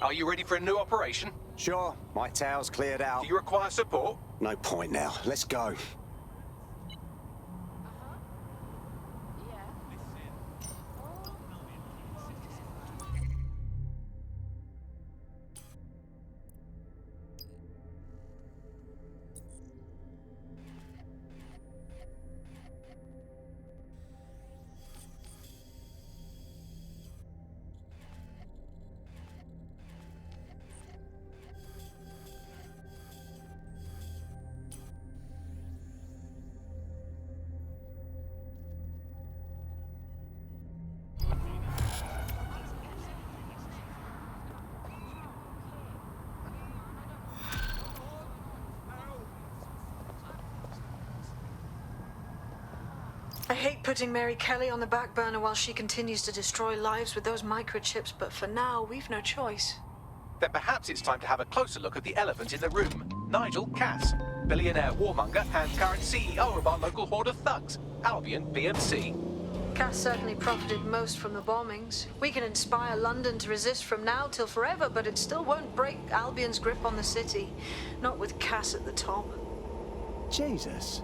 Are you ready for a new operation? Sure, my tower's cleared out. Do you require support? No point now. Let's go. I hate putting Mary Kelly on the back burner while she continues to destroy lives with those microchips, but for now, we've no choice. Then perhaps it's time to have a closer look at the elephant in the room. Nigel Cass, billionaire warmonger and current CEO of our local horde of thugs, Albion PMC. Cass certainly profited most from the bombings. We can inspire London to resist from now till forever, but it still won't break Albion's grip on the city. Not with Cass at the top. Jesus.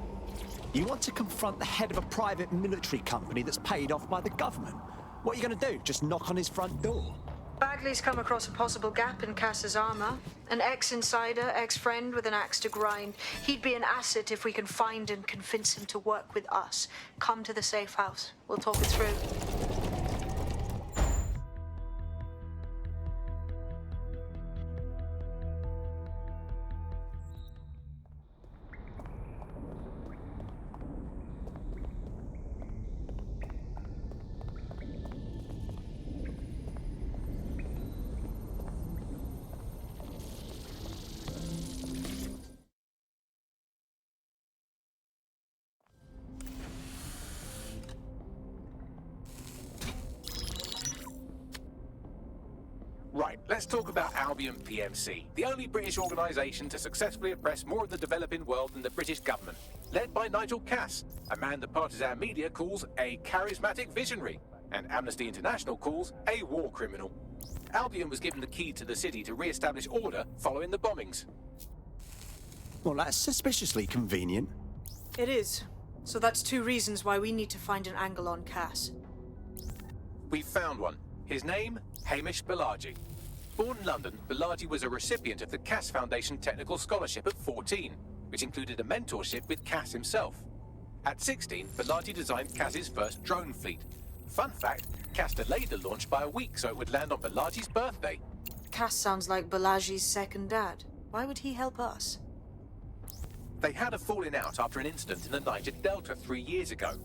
You want to confront the head of a private military company that's paid off by the government? What are you going to do? Just knock on his front door? Bagley's come across a possible gap in Cass's armor. An ex-insider, ex-friend with an axe to grind. He'd be an asset if we can find and convince him to work with us. Come to the safe house. We'll talk it through. Right, let's talk about Albion PMC, the only British organisation to successfully oppress more of the developing world than the British government. Led by Nigel Cass, a man the partisan media calls a charismatic visionary, and Amnesty International calls a war criminal. Albion was given the key to the city to re-establish order following the bombings. Well, that's suspiciously convenient. It is. So that's two reasons why we need to find an angle on Cass. We've found one. His name, Hamish Balaji. Born in London, Balaji was a recipient of the Cass Foundation Technical Scholarship at 14, which included a mentorship with Cass himself. At 16, Balaji designed Cass's first drone fleet. Fun fact, Cass delayed the launch by a week so it would land on Balaji's birthday. Cass sounds like Balaji's second dad. Why would he help us? They had a falling out after an incident in the Niger Delta 3 years ago.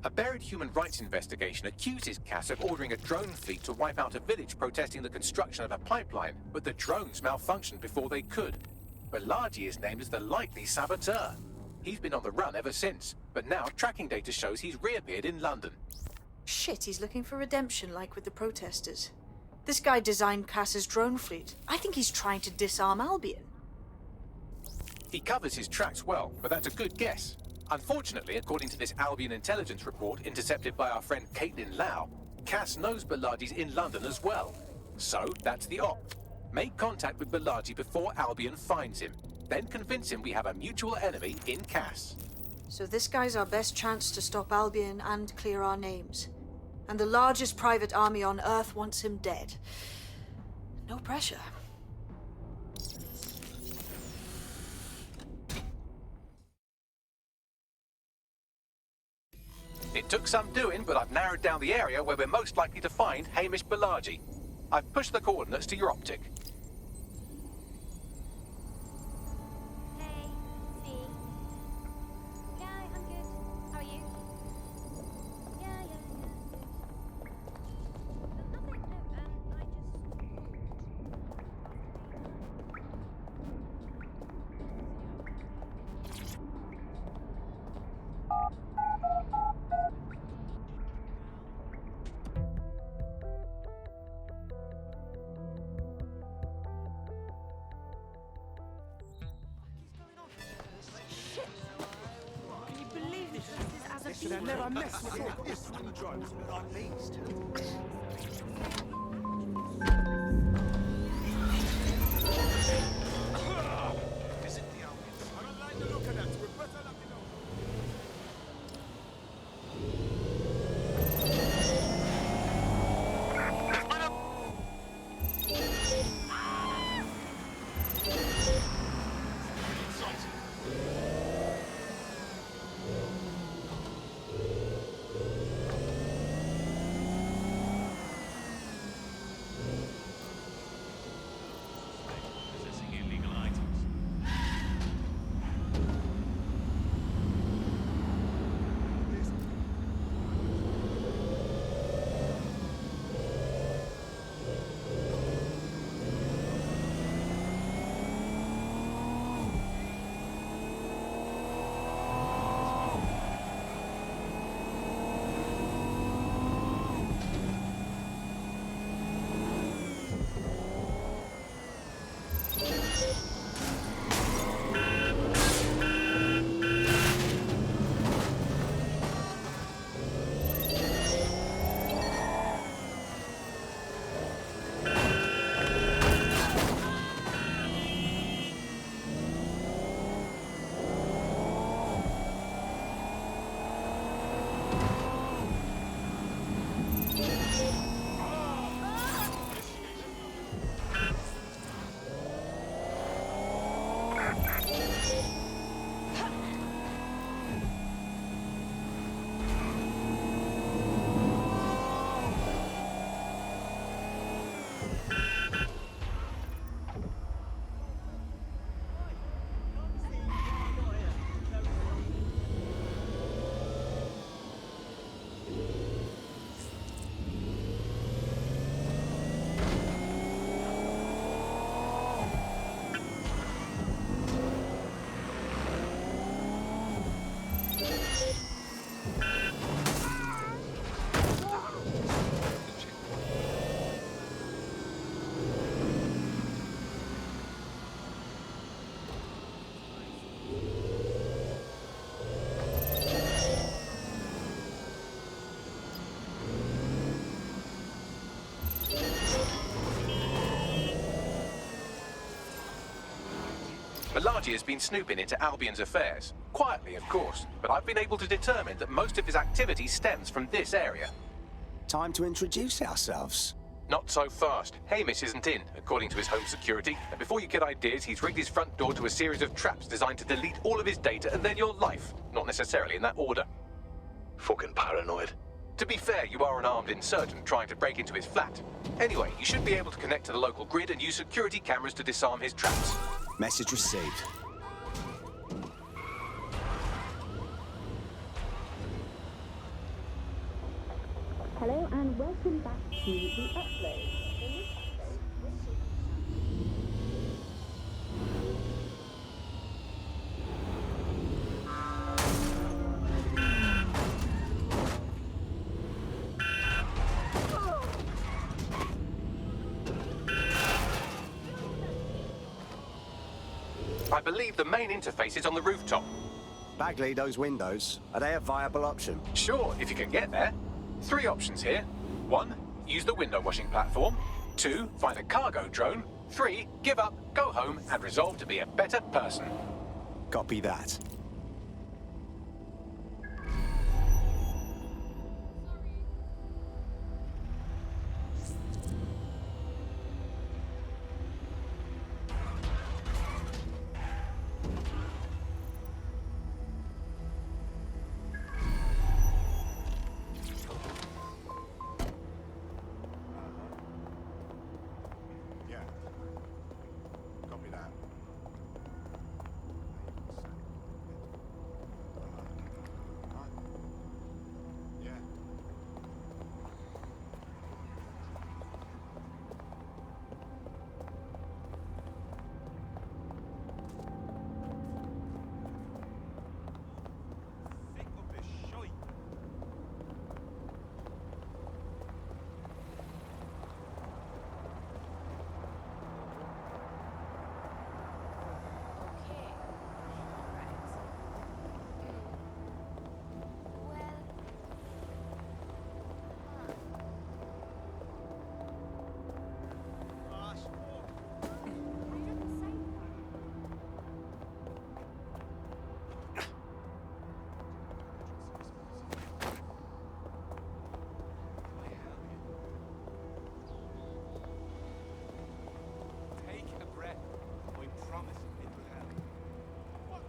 A buried human rights investigation accuses Cass of ordering a drone fleet to wipe out a village protesting the construction of a pipeline, but the drones malfunctioned before they could. Balaji is named as the likely saboteur. He's been on the run ever since, but now tracking data shows he's reappeared in London. Shit, he's looking for redemption like with the protesters. This guy designed Cass's drone fleet. I think he's trying to disarm Albion. He covers his tracks well, but that's a good guess. Unfortunately, according to this Albion intelligence report intercepted by our friend Caitlin Lau, Cass knows Balaji's in London as well. So, that's the op. Make contact with Balaji before Albion finds him. Then convince him we have a mutual enemy in Cass. So this guy's our best chance to stop Albion and clear our names. And the largest private army on Earth wants him dead. No pressure. It took some doing, but I've narrowed down the area where we're most likely to find Hamish Balaji. I've pushed the coordinates to your optic. Hey, see. Yeah, I'm good. How are you? Yeah. Nothing, no, I Should I never mess with this at least. Security has been snooping into Albion's affairs. Quietly, of course, but I've been able to determine that most of his activity stems from this area. Time to introduce ourselves. Not so fast. Hamish isn't in, according to his home security. And before you get ideas, he's rigged his front door to a series of traps designed to delete all of his data and then your life. Not necessarily in that order. Fucking paranoid. To be fair, you are an armed insurgent trying to break into his flat. Anyway, you should be able to connect to the local grid and use security cameras to disarm his traps. Message received. Hello and welcome back to the upload. I believe the main interface is on the rooftop. Bagley, those windows, are they a viable option? Sure, if you can get there. 3 options here. 1, use the window washing platform. 2, find a cargo drone. 3, give up, go home, and resolve to be a better person. Copy that. Yeah. Copy that. Yeah. Sick of this shite. Okay. Right. Well. I didn't say Take a breath. I promise it will help. What?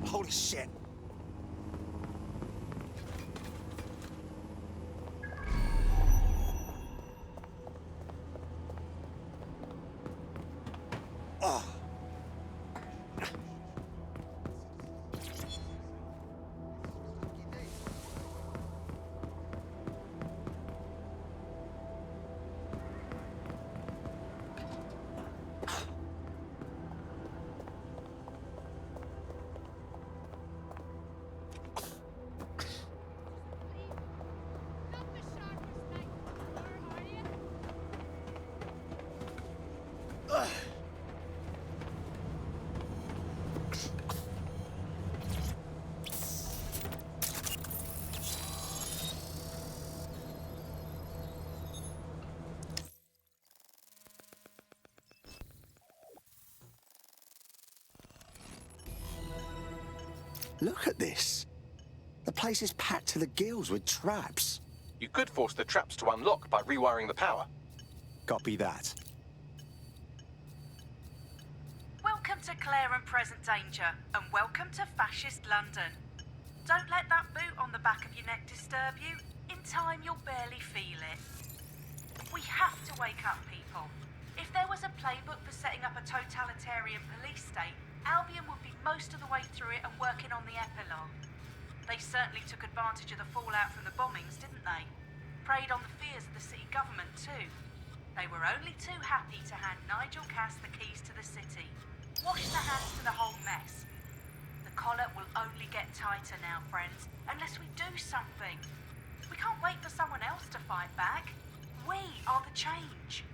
Holy shit. Oh. not the sharpest knife in the war, are you? Look at this. The place is packed to the gills with traps. You could force the traps to unlock by rewiring the power. Copy that. Welcome to Claire and Present Danger, and welcome to Fascist London. Don't let that boot on the back of your neck disturb you. In time, you'll barely feel it. We have to wake up, people. If there was a playbook for setting up a totalitarian police state, Albion would be most of the way through it and working on the epilogue. They certainly took advantage of the fallout from the bombings, didn't they? Preyed on the fears of the city government, too. They were only too happy to hand Nigel Cass the keys to the city. Wash the hands to the whole mess. The collar will only get tighter now, friends, unless we do something. We can't wait for someone else to fight back. We are the change.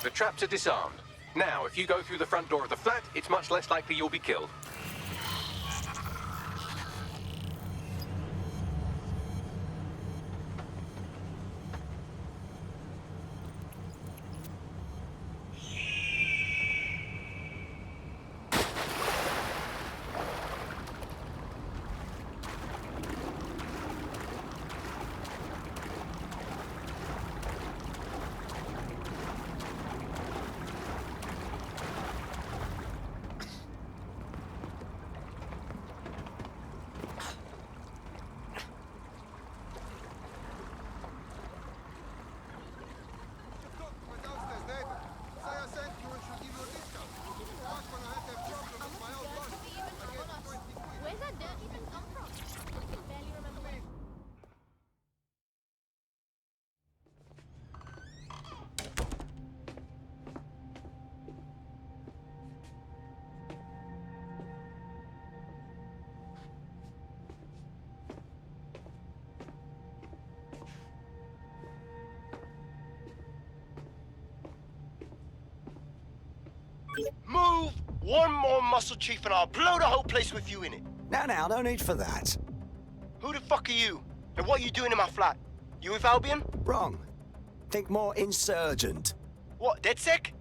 The traps are disarmed. Now, if you go through the front door of the flat, it's much less likely you'll be killed. Move one more muscle, Chief, and I'll blow the whole place with you in it. Now, no need for that. Who the fuck are you? And what are you doing in my flat? You with Albion? Wrong. Think more insurgent. What, DedSec?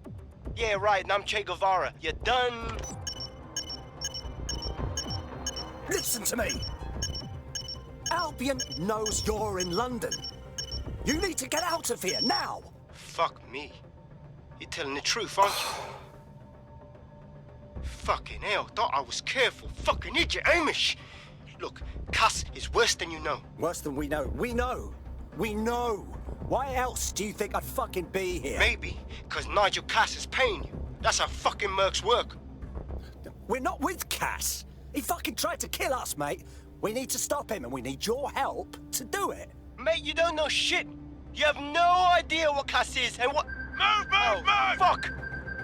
Yeah, right, and I'm Che Guevara. You done? Listen to me! Albion knows you're in London. You need to get out of here, now! Fuck me. You're telling the truth, aren't you? Fucking hell, thought I was careful. Fucking idiot, Amish! Look, Cass is worse than you know. Worse than we know. We know! We know! Why else do you think I'd fucking be here? Maybe, because Nigel Cass is paying you. That's how fucking mercs work. We're not with Cass! He fucking tried to kill us, mate! We need to stop him, and we need your help to do it! Mate, you don't know shit! You have no idea what Cass is and what— Move! Fuck!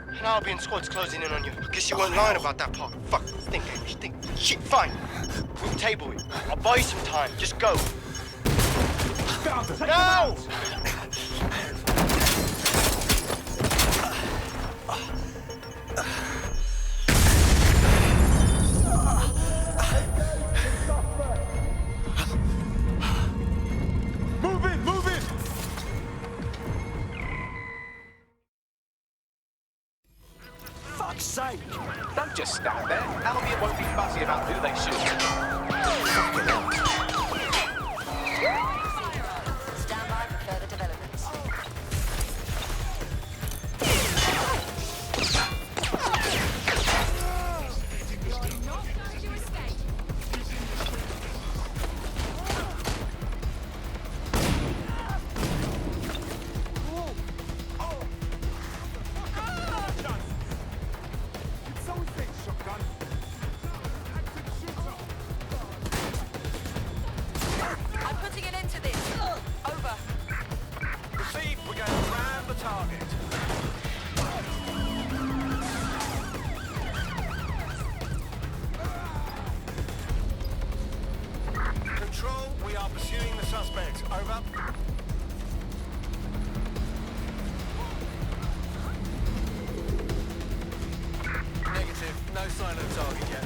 An Albion squad's closing in on you. I guess you weren't lying about that part. Fuck, think, Amish, think. Shit, fine. We'll table it. I'll buy you some time. Just go. No! Move it! Fuck's sake! Don't just stand there. Albion won't be fussy about who they shoot. Fucking hell. Stand by for further developments. I'm putting an end to this. Over. Receive, we're going to ram the target. Control, we are pursuing the suspect. Over. Negative, no sign of the target yet.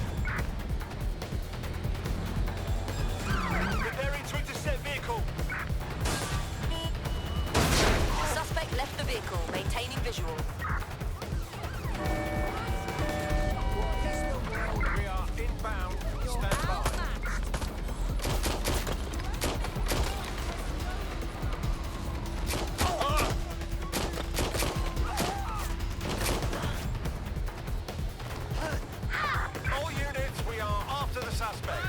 Preparing to intercept vehicle. Suspect left the vehicle, maintaining visual. We are inbound. Stand by. All units, we are after the suspect.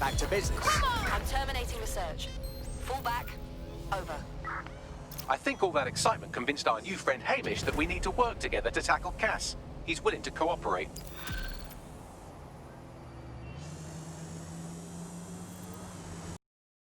Back to business. I'm terminating the search. Fall back. Over. I think all that excitement convinced our new friend Hamish that we need to work together to tackle Cass. He's willing to cooperate.